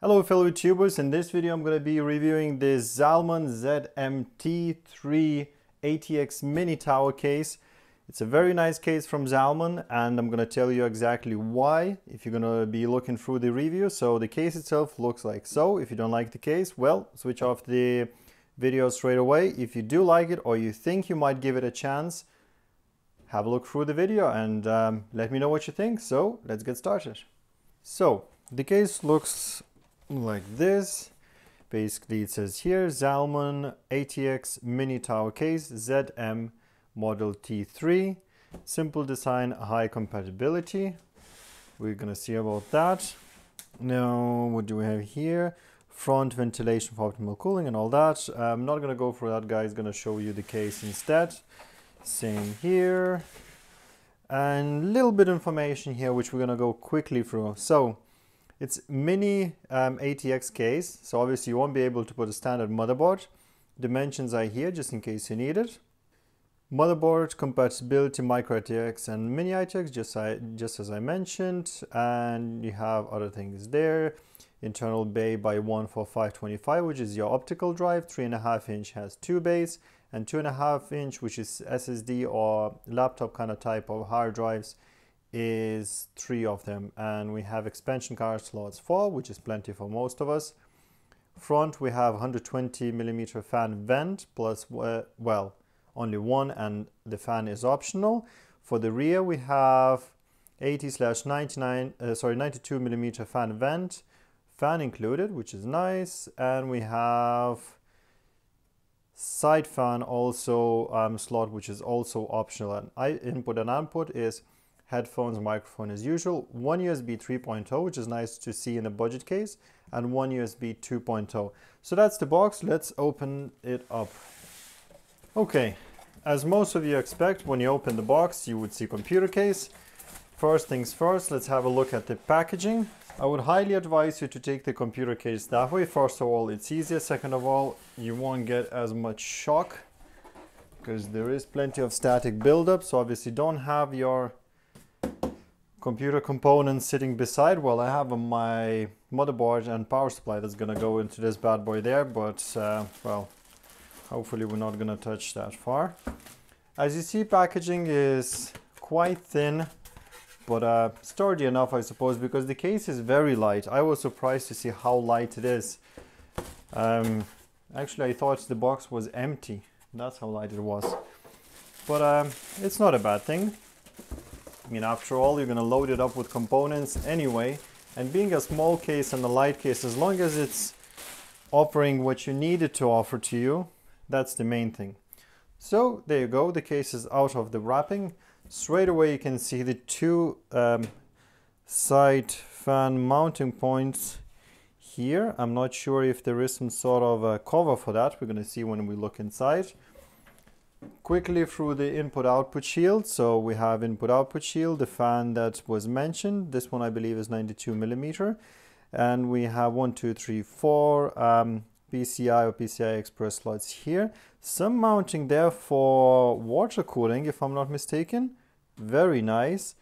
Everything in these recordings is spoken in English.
Hello fellow YouTubers, in this video I'm going to be reviewing this Zalman ZM-T3 ATX mini tower case. It's a very nice case from Zalman and I'm going to tell you exactly why if you're going to be looking through the review. So the case itself looks like so. If you don't like the case, well, switch off the video straight away. If you do like it or you think you might give it a chance, have a look through the video and let me know what you think. So let's get started. So the case looks like this. Basically it says here Zalman ATX mini tower case ZM model T3, simple design, high compatibility. We're gonna see about that. Now what do we have here? Front ventilation for optimal cooling and all that. I'm not gonna go through that, guys. Gonna show you the case instead. Same here, and a little bit of information here which we're gonna go quickly through. So it's mini ATX case, so obviously you won't be able to put a standard motherboard. Dimensions are here just in case you need it. Motherboard compatibility, micro ATX and mini ATX, just as I mentioned, and you have other things there. Internal bay by 1 for 525, which is your optical drive. 3.5 inch has 2 bays, and 2.5 inch, which is SSD or laptop kind of type of hard drives, is 3 of them. And we have expansion card slots 4, which is plenty for most of us. Front we have 120mm fan vent plus well, only one, and the fan is optional. For the rear we have 92mm fan vent, fan included, which is nice, and we have side fan also slot, which is also optional. And input and output is headphones, microphone as usual, one USB 3.0, which is nice to see in a budget case, and one USB 2.0. So that's the box. Let's open it up. Okay, as most of you expect, when you open the box, you would see computer case. First things first, let's have a look at the packaging. I would highly advise you to take the computer case that way. First of all, it's easier. Second of all, you won't get as much shock because there is plenty of static buildup. So obviously don't have your computer components sitting beside. Well, I have my motherboard and power supply that's gonna go into this bad boy there, but well, hopefully we're not gonna touch that far. As you see, packaging is quite thin, but sturdy enough, I suppose, because the case is very light. I was surprised to see how light it is. Actually, I thought the box was empty. That's how light it was. But it's not a bad thing. I mean, after all, you're gonna load it up with components anyway, and being a small case and a light case, as long as it's offering what you need it to offer to you, that's the main thing. So there you go, the case is out of the wrapping. Straight away you can see the two side fan mounting points here. I'm not sure if there is some sort of a cover for that. We're gonna see when we look inside. Quickly through the input-output shield. So we have input-output shield, the fan that was mentioned. This one I believe is 92mm. And we have 1, 2, 3, 4 PCI or PCI Express slots here. Some mounting there for water cooling, if I'm not mistaken. Very nice.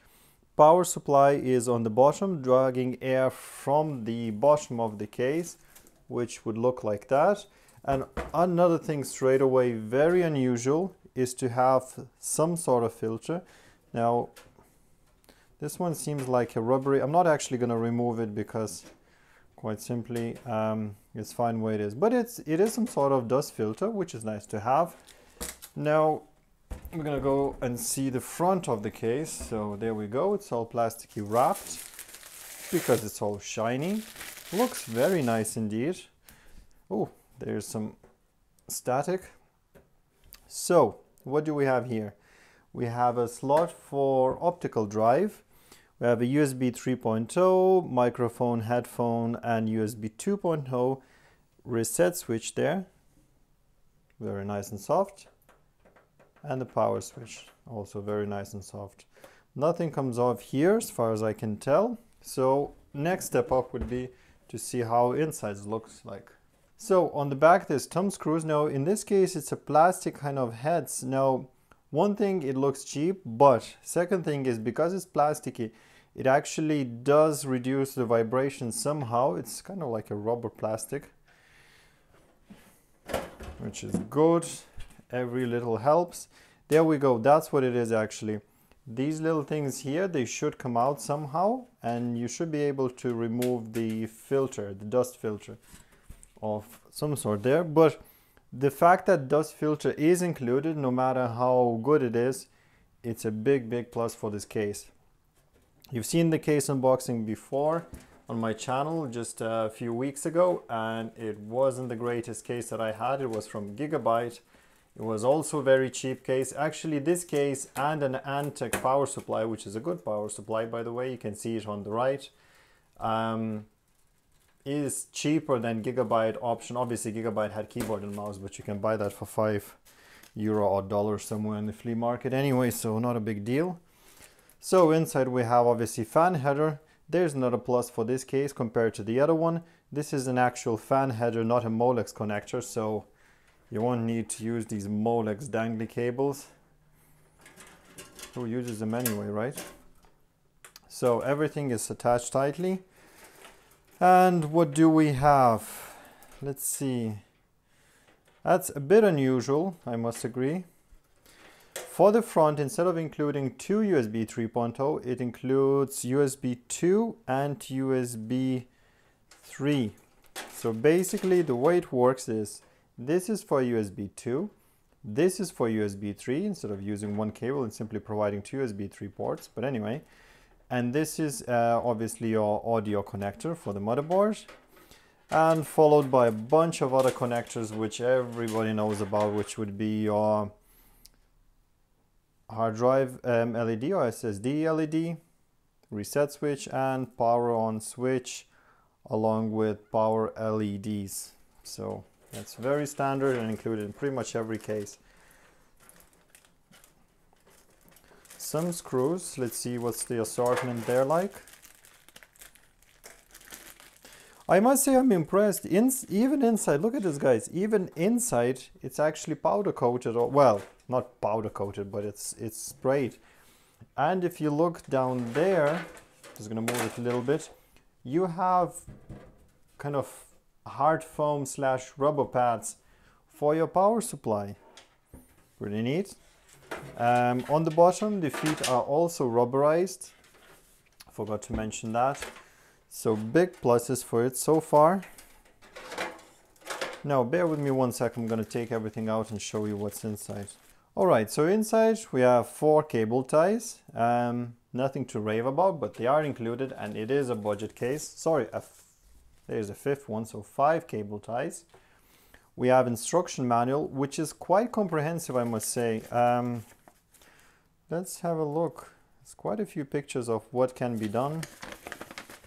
Power supply is on the bottom, dragging air from the bottom of the case, which would look like that. And another thing straight away, very unusual, is to have some sort of filter. Now, this one seems like a rubbery. I'm not actually going to remove it because, quite simply, it's fine where it is. But it is some sort of dust filter, which is nice to have. Now, we're going to go and see the front of the case. So there we go. It's all plasticky wrapped because it's all shiny. Looks very nice indeed. Oh, there's some static. So what do we have here? We have a slot for optical drive. We have a USB 3.0, microphone, headphone, and USB 2.0 reset switch there. Very nice and soft. And the power switch, also very nice and soft. Nothing comes off here as far as I can tell. So next step up would be to see how inside looks like. So on the back there's thumb screws. Now in this case it's a plastic kind of heads. Now one thing, it looks cheap, but second thing is because it's plasticky, It actually does reduce the vibration somehow. It's kind of like a rubber plastic, which is good. Every little helps. There we go. That's what it is actually. These little things here, they should come out somehow, and you should be able to remove the filter, the dust filter of some sort there. But the fact that dust filter is included, no matter how good it is, it's a big plus for this case. You've seen the case unboxing before on my channel just a few weeks ago, and it wasn't the greatest case that I had. It was from Gigabyte. It was also a very cheap case. Actually, this case and an Antec power supply, which is a good power supply, by the way, you can see it on the right, is cheaper than Gigabyte option. Obviously, Gigabyte had keyboard and mouse, but you can buy that for €5 or $1 somewhere in the flea market anyway, so not a big deal. So inside we have obviously fan header. There's another plus for this case compared to the other one. This is an actual fan header, not a Molex connector, so you won't need to use these Molex dangly cables. Who uses them anyway, right? So everything is attached tightly. And what do we have? Let's see. That's a bit unusual, I must agree. For the front, instead of including two USB 3.0, it includes USB 2 and USB 3. So basically the way it works is, this is for USB 2, this is for USB 3, instead of using one cable and simply providing two USB 3 ports, but anyway. And this is obviously your audio connector for the motherboard, and followed by a bunch of other connectors which everybody knows about, which would be your hard drive LED or SSD LED, reset switch, and power on switch, along with power LEDs. So that's very standard and included in pretty much every case. Some screws, let's see what's the assortment there like. I must say I'm impressed. Even inside, look at this guys, even inside it's actually powder coated, or well, not powder coated, but it's sprayed. And if you look down there, just gonna move it a little bit, you have kind of hard foam / rubber pads for your power supply. Pretty neat. On the bottom, the feet are also rubberized. Forgot to mention that. So big pluses for it so far. Now bear with me one sec, I'm going to take everything out and show you what's inside. Alright, so inside we have 4 cable ties. Nothing to rave about, but they are included, and it is a budget case. Sorry, there's a 5th one, so 5 cable ties. We have instruction manual, which is quite comprehensive, I must say. Let's have a look. There's quite a few pictures of what can be done.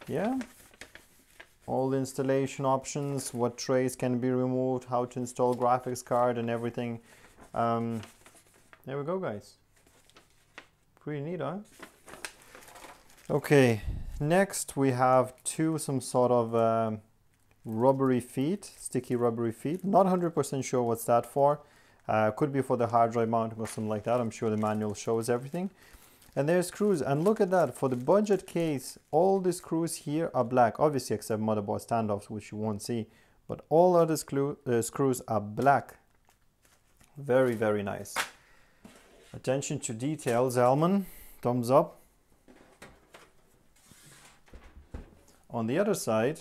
Yeah, all the installation options, what trays can be removed, how to install graphics card and everything. There we go, guys. Pretty neat, huh? Okay, next we have some sort of rubbery feet, sticky rubbery feet. Not 100% sure what's that for. Could be for the hard drive mounting or something like that. I'm sure the manual shows everything. And there's screws, and look at that. For the budget case, all the screws here are black, obviously except motherboard standoffs, which you won't see, but all other screws are black. Very, very nice. Attention to detail, Zalman, thumbs up. On the other side,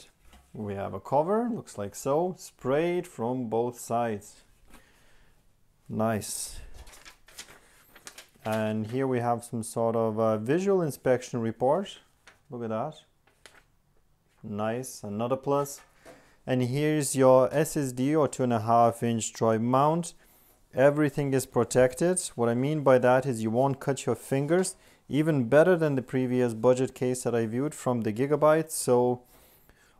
we have a cover, looks like so, sprayed from both sides. Nice. And here we have some sort of visual inspection report. Look at that. Nice, another plus. And here's your SSD or 2.5-inch drive mount. Everything is protected. What I mean by that is you won't cut your fingers. Even better than the previous budget case that I viewed from the Gigabyte. So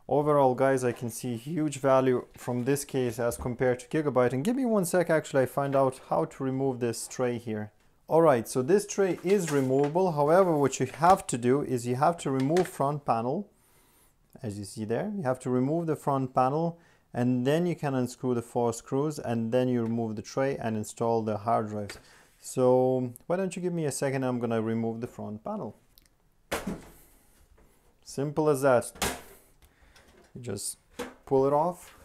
overall, guys, I can see huge value from this case as compared to Gigabyte. And give me one sec, actually, I find out how to remove this tray here. Alright, so this tray is removable. However, what you have to do is you have to remove front panel. As you see there, you have to remove the front panel, and then you can unscrew the 4 screws, and then you remove the tray and install the hard drives. So why don't you give me a second, I'm gonna remove the front panel. Simple as that. You just pull it off.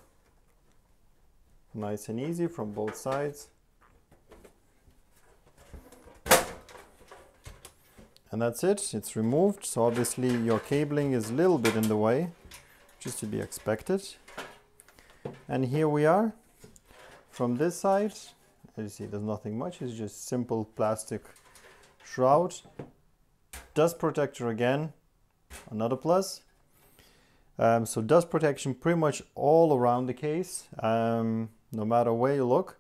Nice and easy from both sides. And that's it, it's removed. So obviously your cabling is a little bit in the way, just to be expected. And here we are. From this side, as you see, there's nothing much, it's just simple plastic shroud. Dust protector again, another plus. So dust protection pretty much all around the case, no matter where you look.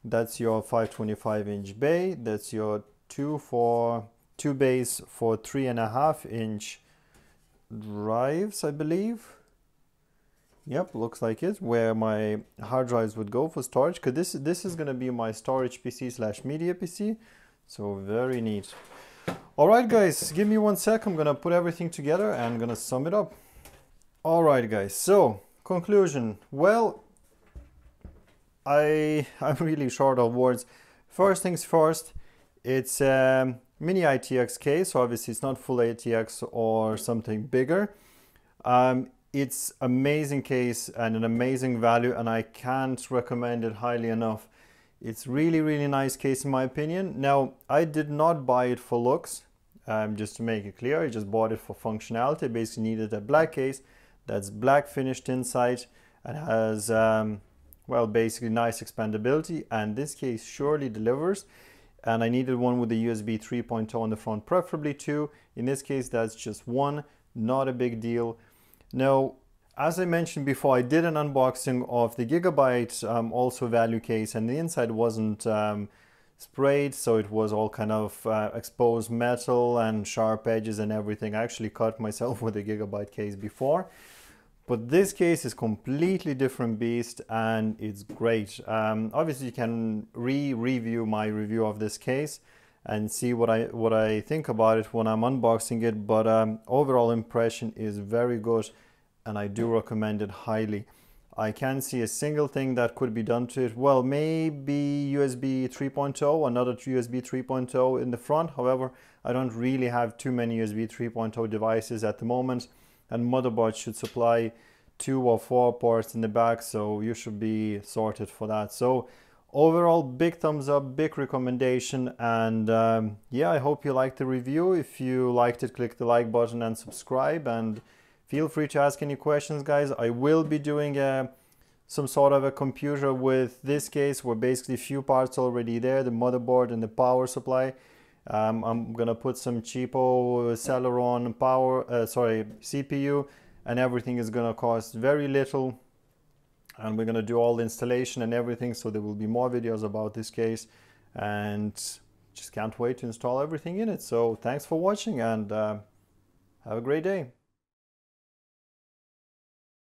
That's your 525-inch bay. That's your two bays for 3.5-inch drives, I believe. Yep, looks like it, where my hard drives would go for storage, because this is going to be my storage PC slash media PC. So very neat. Alright guys, give me 1 sec, I'm going to put everything together and I'm going to sum it up. Alright guys, so conclusion. Well, I'm really short of words. First things first, it's a mini ATX case, so obviously it's not full ATX or something bigger. It's amazing case and an amazing value, and I can't recommend it highly enough. It's really nice case in my opinion. Now, I did not buy it for looks, just to make it clear. I just bought it for functionality. I basically needed a black case that's black finished inside and has, well, basically nice expandability, and this case surely delivers. And I needed one with a USB 3.0 on the front, preferably 2. In this case, that's just 1, not a big deal. Now, as I mentioned before, I did an unboxing of the Gigabyte also value case, and the inside wasn't sprayed, so it was all kind of exposed metal and sharp edges and everything. I actually cut myself with a Gigabyte case before, but this case is completely different beast and it's great. Obviously, you can review my review of this case and see what I think about it when I'm unboxing it, but overall impression is very good and I do recommend it highly. I can't see a single thing that could be done to it. Well, maybe USB 3.0, another USB 3.0 in the front. However, I don't really have too many USB 3.0 devices at the moment, and motherboard should supply 2 or 4 ports in the back, so you should be sorted for that. So overall, big thumbs up, big recommendation, and yeah, I hope you liked the review. If you liked it, click the like button and subscribe, and feel free to ask any questions, guys. I will be doing some sort of a computer with this case, where basically a few parts already there, the motherboard and the power supply. I'm gonna put some cheapo Celeron CPU, and everything is gonna cost very little. And we're gonna do all the installation and everything, so there will be more videos about this case, and just can't wait to install everything in it. So thanks for watching, and have a great day.